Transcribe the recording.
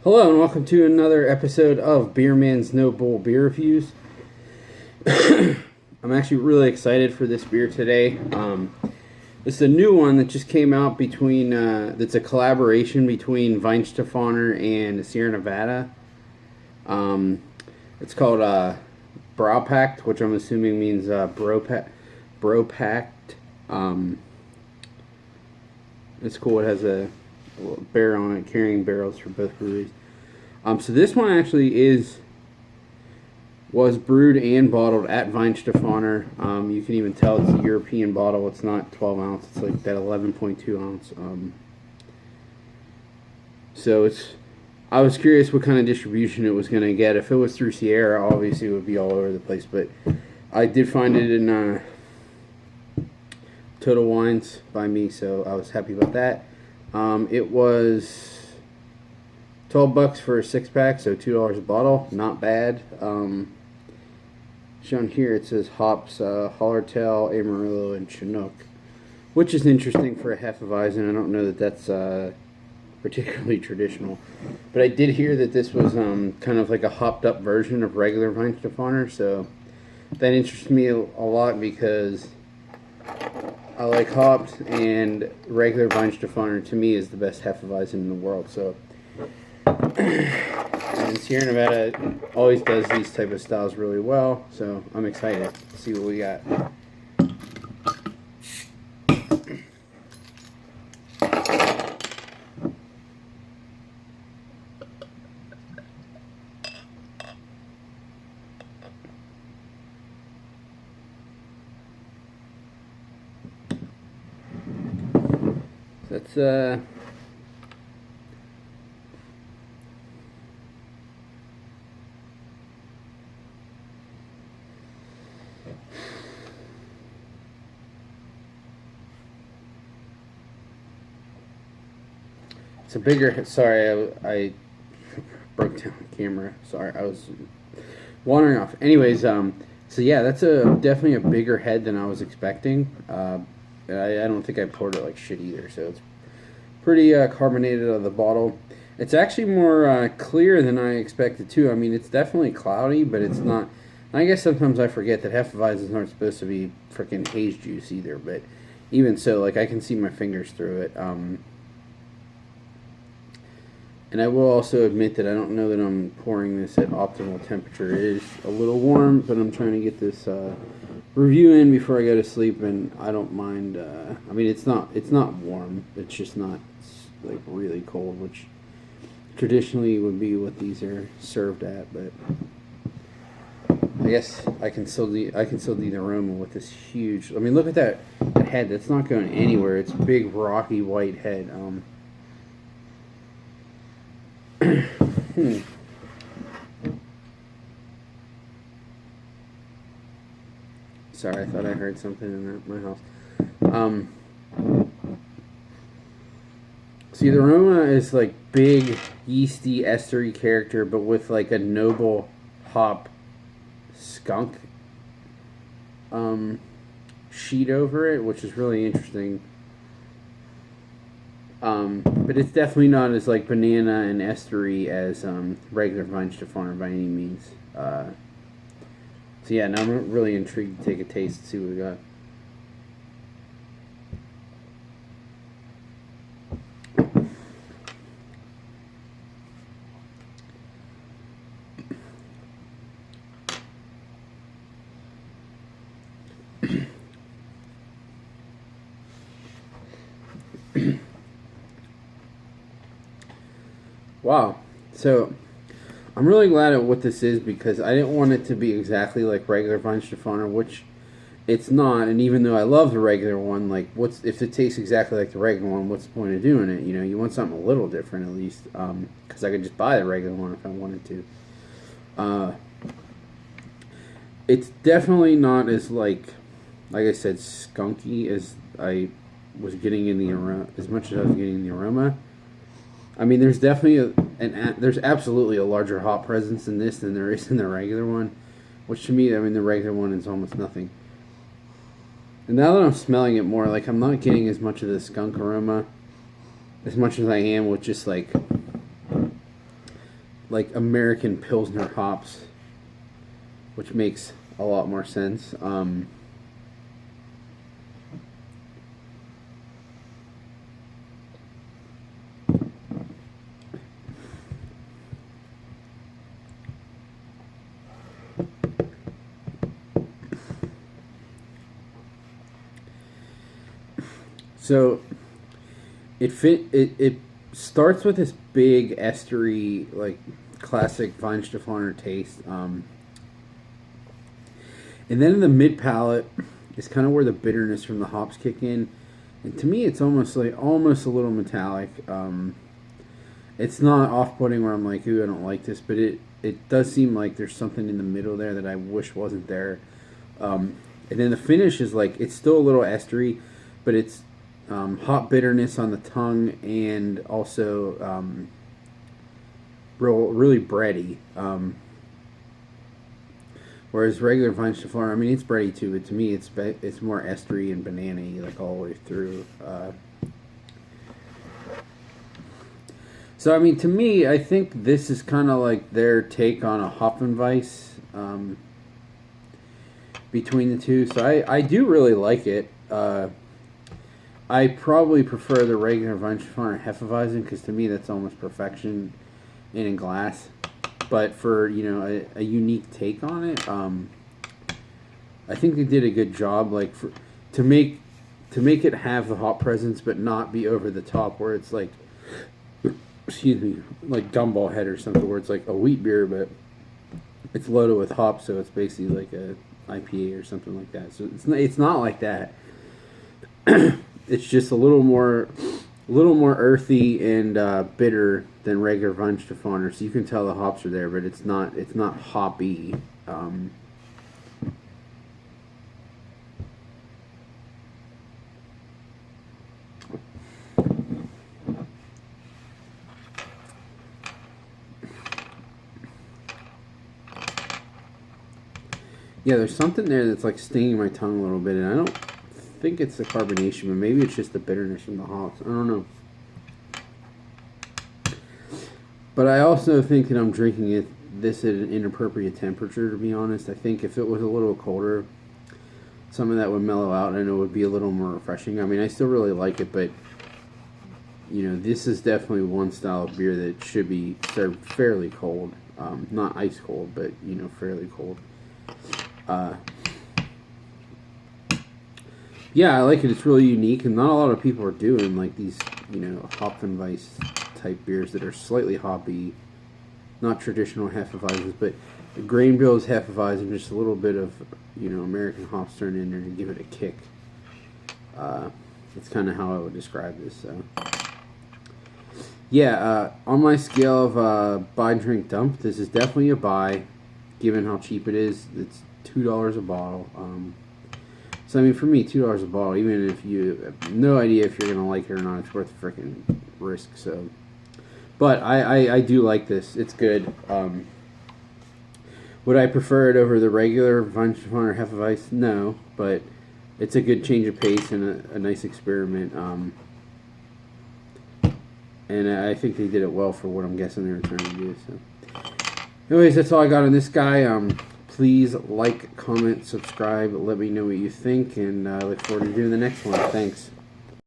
Hello and welcome to another episode of Beer Man's No Bull Beer Reviews. I'm actually really excited for this beer today. This is a new one that just came out between. That's a collaboration between Weihenstephaner and Sierra Nevada. It's called Braupakt, which I'm assuming means Braupakt. It's cool. It has a bear on it, carrying barrels for both breweries. So this one actually was brewed and bottled at Weihenstephaner. You can even tell it's a European bottle. It's not 12 ounce. It's like that 11.2 ounce. I was curious what kind of distribution it was going to get. If it was through Sierra, obviously it would be all over the place. But I did find it in Total Wines by me, so I was happy about that. It was $12 for a 6-pack, so $2 a bottle. Not bad. Shown here it says hops, Hallertau, Amarillo, and Chinook, which is interesting for a Hefeweizen. I don't know that that's particularly traditional, but I did hear that this was kind of like a hopped up version of regular Weihenstephaner, so that interests me a lot because I like hopped, and regular Weihenstephaner to me is the best Hefeweizen in the world. So, and Sierra Nevada always does these type of styles really well. So I'm excited to see what we got. That's it's a bigger. Sorry, I broke down the camera. Sorry, I was wandering off. Anyways, so yeah, that's definitely a bigger head than I was expecting. I don't think I poured it like shit either, so it's pretty carbonated out of the bottle. It's actually more clear than I expected too. I mean, it's definitely cloudy, but it's not. I guess sometimes I forget that Hefeweizens aren't supposed to be freaking haze juice either, but even so, like I can see my fingers through it. And I will also admit that I don't know that I'm pouring this at optimal temperature. It is a little warm, but I'm trying to get this review in before I go to sleep, and I don't mind. I mean, it's not warm. It's just not like really cold, which traditionally would be what these are served at. But I guess I can still do the aroma with this huge. I mean, look at that head. That's not going anywhere. It's a big rocky white head. Sorry, I thought I heard something in my house. See, the aroma is like big, yeasty, estery character, but with like a noble hop skunk sheet over it, which is really interesting. But it's definitely not as like banana and estery as regular Weihenstephaner by any means. So yeah, now I'm really intrigued to take a taste and see what we got. Wow. So I'm really glad at what this is because I didn't want it to be exactly like regular Weihenstephaner, which it's not. And even though I love the regular one, like if it tastes exactly like the regular one, what's the point of doing it? You know, you want something a little different at least, because I could just buy the regular one if I wanted to. It's definitely not as like I said, skunky as I was getting in the aroma, as much as I was getting in the aroma. I mean, there's definitely there's absolutely a larger hop presence in this than there is in the regular one, which to me, I mean, the regular one is almost nothing. And now that I'm smelling it more, like I'm not getting as much of the skunk aroma as much as I am with just like like American Pilsner hops, which makes a lot more sense. So it starts with this big estery, like classic Weihenstephaner taste, and then in the mid palate is kind of where the bitterness from the hops kick in, and to me it's almost a little metallic. It's not off-putting where I'm like, ooh, I don't like this, but it does seem like there's something in the middle there that I wish wasn't there. And then the finish is like, it's still a little estery, but it's hot bitterness on the tongue, and also really bready. Whereas regular Weihenstephaner, I mean, it's bready too, but to me it's more estery and banana-y, like all the way through. So I mean, to me, I think this is kind of like their take on a Hefeweizen between the two. So I do really like it. I probably prefer the regular Weihenstephaner Hefeweizen, because to me that's almost perfection in a glass. But for, you know, a unique take on it, I think they did a good job, like to make it have the hop presence but not be over the top, where it's like, excuse me, like Gumball Head or something, where it's like a wheat beer but it's loaded with hops, so it's basically like a IPA or something like that. So it's not like that. It's just a little more earthy and bitter than regular Weihenstephaner. So you can tell the hops are there, but it's not hoppy. Yeah, there's something there that's like stinging my tongue a little bit, and I don't think it's the carbonation, but maybe it's just the bitterness from the hops. I don't know. But I also think that I'm drinking this at an inappropriate temperature, to be honest. I think if it was a little colder, some of that would mellow out and it would be a little more refreshing. I mean, I still really like it, but, you know, this is definitely one style of beer that should be served fairly cold. Not ice cold, but, you know, fairly cold. Yeah, I like it. It's really unique, and not a lot of people are doing like these, you know, Hefeweizen type beers that are slightly hoppy, not traditional Hefeweizens, but the grain bill is Hefeweizen, just a little bit of, you know, American hops thrown in there to give it a kick. That's kind of how I would describe this. So, yeah, on my scale of buy, drink, dump, this is definitely a buy, given how cheap it is. It's $2 a bottle. So, I mean, for me, $2 a bottle, even if you have no idea if you're going to like it or not, it's worth the freaking risk. So, but I do like this. It's good. Would I prefer it over the regular Weihenstephaner Hefeweizen? No, but it's a good change of pace and a nice experiment. And I think they did it well for what I'm guessing they were trying to do. So, anyways, that's all I got on this guy. Please like, comment, subscribe, let me know what you think, and I look forward to doing the next one. Thanks.